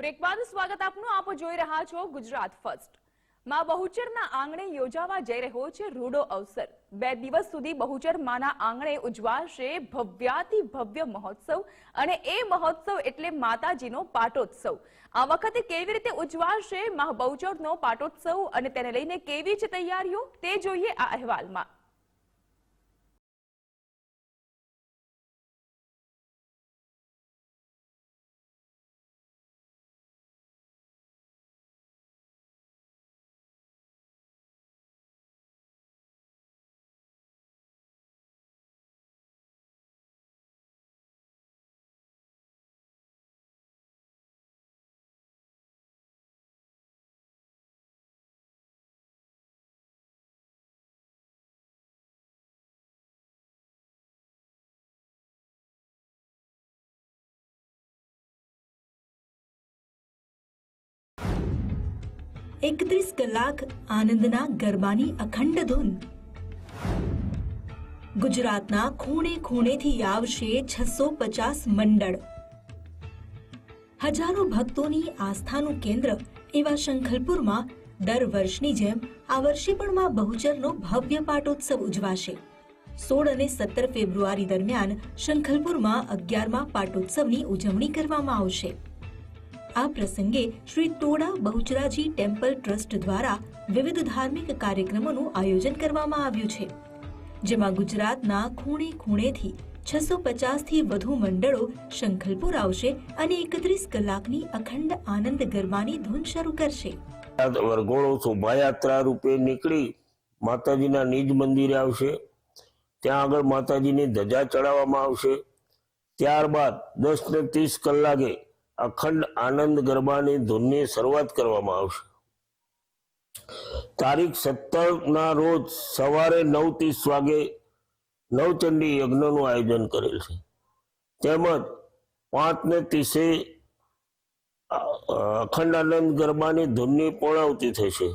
Break બાદ સ્વાગત આપનું. આપ જોઈ રહ્યા છો ગુજરાત ફર્સ્ટ. માં બહુચરના આંગણે યોજાવા જઈ રહ્યો છે રૂડો અવસર. 2 દિવસ સુધી બહુચર માના આંગણે ઉજવાશે ભવ્યાતિ ભવ્ય મહોત્સવ અને એ મહોત્સવ એટલે માતાજીનો પાટોત્સવ. આ વખતે કેવી રીતે ઉજવાશે મા બહુચરનો પાટોત્સવ અને તેને લઈને કેવી છે તૈયારીઓ તે જોઈએ આ અહેવાલમાં. એકત્રીસ કલાક આનંદના ગરબાની અખંડ ધૂન. ગુજરાતના ખૂણે ખૂણેથી આવશે 650 મંડળ. હજારો ભક્તોની આસ્થાનું કેન્દ્ર એવા શંખલપુરમાં દર વર્ષની જેમ આ વર્ષે પણ માં બહુચરનો ભવ્ય પાટોત્સવ ઉજવાશે. 16 અને 17 ફેબ્રુઆરી દરમિયાન શંખલપુરમાં 11મા પાટોત્સવની ઉજવણી કરવામાં આવશે. આ પ્રસંગે શ્રી ટોડા બહુચરાજી ટેમ્પલ ટ્રસ્ટ દ્વારા વિવિધ ધાર્મિક કાર્યક્રમોનું આયોજન કરવામાં આવ્યું છે, જેમાં ગુજરાતના ખૂણે ખૂણેથી 650થી વધુ મંડળો શંખલપુર આવશે અને 31 કલાકની અખંડ આનંદ ગરબાની ધૂન શરૂ કરશે. વરઘોડો શોભાયાત્રા રૂપે નીકળી માતાજીના નિજ મંદિરે આવશે. ત્યાં આગળ માતાજીની ધજા ચડાવવામાં આવશે. ત્યારબાદ 10:30 કલાકે અખંડ આનંદ ગરબાની ધૂનની શરૂઆત કરવામાં આવશે. તારીખ 17 ના રોજ સવારે 9:30 વાગે નવચંડી યજ્ઞનું આયોજન કરેલ છે. તેમજ 5:30 અખંડ આનંદ ગરબાની ધૂનની પૂર્ણાહુતિ થશે.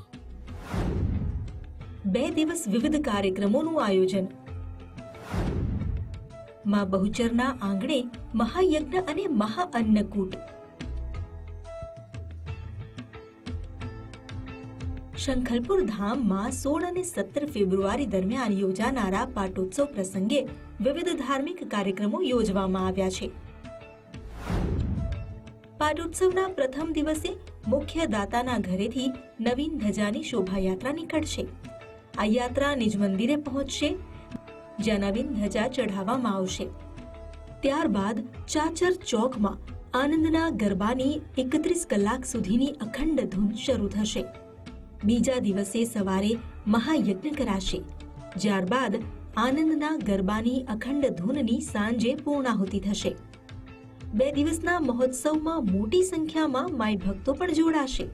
2 દિવસ વિવિધ કાર્યક્રમોનું આયોજન. માં બહુચરના આંગણે મહાયજ્ઞ અને મહાઅન્નકૂટ. શંખલપુર ધામમાં 16 અને 17 ફેબ્રુઆરી દરમિયાન યોજાનારા પાટોત્સવ પ્રસંગે વિવિધ ધાર્મિક કાર્યક્રમો યોજવામાં આવ્યા છે. પાટોત્સવના પ્રથમ દિવસે મુખ્ય દાતાના ઘરેથી નવીન ધજાની શોભાયાત્રા નીકળશે. આ યાત્રા નિજ મંદિરે પહોંચશે, જ્યાં નવીન ધજા ચઢાવવામાં આવશે. ત્યારબાદ ચાચર ચોકમાં આનંદના ગરબાની 31 કલાક સુધીની અખંડ ધૂન શરૂ થશે. બીજા દિવસે સવારે મહાયજ્ઞ કરાશે, ત્યારબાદ આનંદના ગરબાની અખંડ ધૂનની સાંજે પૂર્ણાહુતિ થશે. 2 દિવસના મહોત્સવમાં મોટી સંખ્યામાં માઈ ભક્તો પણ જોડાશે.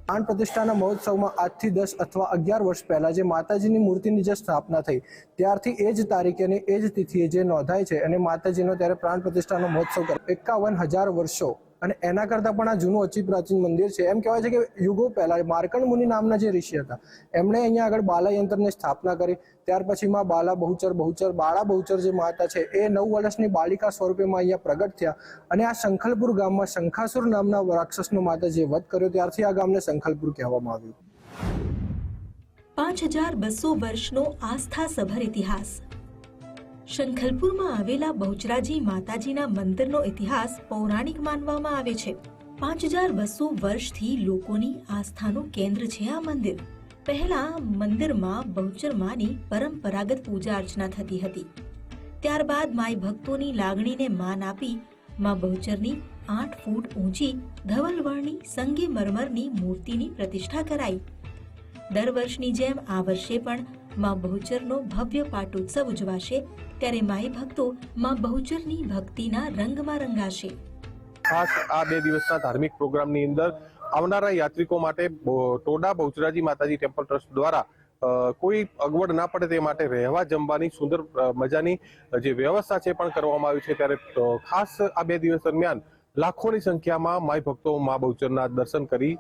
પ્રાણ પ્રતિષ્ઠાના મહોત્સવમાં આજથી 10 અથવા 11 વર્ષ પહેલા જે માતાજીની મૂર્તિની જે સ્થાપના થઈ ત્યારથી એ જ તારીખે અને એ જ તિથિએ જે નોંધાય છે અને માતાજીનો ત્યારે પ્રાણ પ્રતિષ્ઠાનો મહોત્સવ 51,000 વર્ષો અને એના કરતાં પણ આ જૂનું અતિ પ્રાચીન મંદિર છે. એમ કહેવાય છે કે યુગો પહેલા માર્કંડ મુનિ નામના જે ઋષિ હતા એમણે અહીંયા આગળ બાલા યંત્રની સ્થાપના કરી. ત્યાર પછી માં બાલા બહુચર બાળા બહુચર જે માતા છે એ 9 વર્ષની બાલિકા સ્વરૂપેમાં અહીંયા પ્રગટ થયા અને આ શંખલપુર ગામમાં શંખાસુર નામના રાક્ષસનો માતાજીએ વધ કર્યો. ત્યારથી આ ગામને શંખલપુર કહેવામાં આવ્યું. 5200 વર્ષનો આસ્થાસભર ઇતિહાસ. શંખલપુરમાં આવેલા બહુચરાજી માતાજીના મંદિરનો ઇતિહાસ પૌરાણિક માનવામાં આવે છે. 5200 વર્ષથી લોકોની આસ્થાનું કેન્દ્ર છે આ મંદિર. પહેલા મંદિરમાં બહુચરમાની પરંપરાગત પૂજા અર્ચના થતી હતી. ત્યારબાદ માઈ ભક્તોની લાગણીને માન આપી માં બહુચરની 8 ફૂટ ઊંચી ધવલવર્ણી સંગેમરમરની મૂર્તિની પ્રતિષ્ઠા કરાઈ. દર વર્ષની જેમ આ વર્ષે પણ માં બહુચરનો ભવ્ય પાટોત્સવ ઉજવાશે, ત્યારે માઈ ભક્તો માં બહુચરની ભક્તિના રંગમાં રંગાશે. ખાસ આ 2 દિવસના ધાર્મિક પ્રોગ્રામની અંદર આવનારા યાત્રિકો માટે ટોડા બહુચરાજી માતાજી ટેમ્પલ ટ્રસ્ટ દ્વારા કોઈ અગવડ ના પડે તે માટે રહેવા જમવાની સુંદર મજાની જે વ્યવસ્થા છે પણ કરવામાં આવી છે. ત્યારે ખાસ આ 2 દિવસ દરમિયાન લાખોની સંખ્યામાં માઈ ભક્તો મા બહુચરના દર્શન કરી